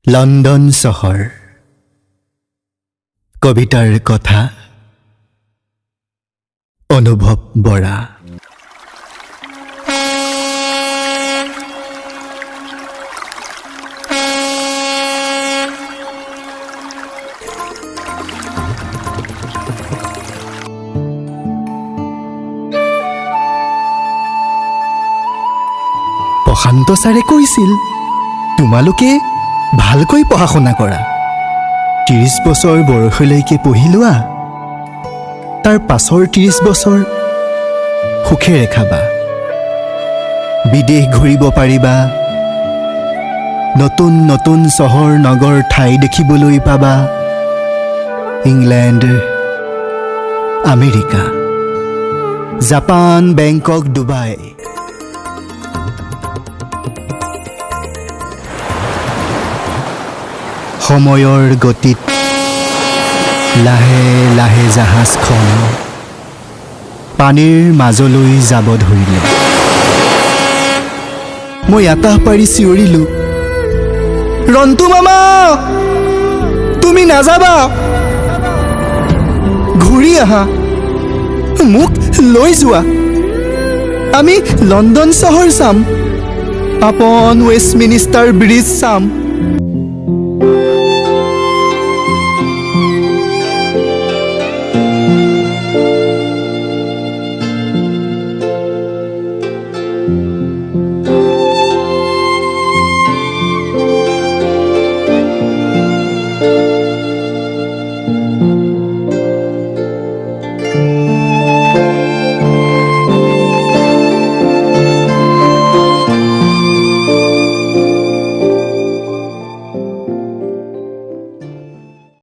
London চহৰ কবিতাৰ কথা অনুভৱ বৰা প্ৰশান্ত ছাৰে কৈছিল তোমালোকে ভালকৈ পঢ়া শুনা কৰা ৩০ বছৰ বয়সলৈকে পঢ়ি লোৱা তাৰ পাছৰ ৩০ বছৰ সুখেৰে খাবা বিদেশ ঘূৰিব পাৰিবা নতুন নতুন চহৰ নগৰ ঠাই দেখিবলৈ পাবা ইংলেণ্ড আমেৰিকা জাপান বেংকক ডুবাই সময়ৰ গতিত লাহে লাহে জাহাজখন পানীৰ মাজলৈ যাব ধৰিলে মই আতাহ পাৰি চিঞৰিলোঁ ৰন্তু মামা তুমি নাযাবা ঘূৰি আহা মোক লৈ যোৱা আমি লণ্ডন চহৰ চাম আপন ৱেষ্টমিনিষ্টাৰ ব্ৰিজ চাম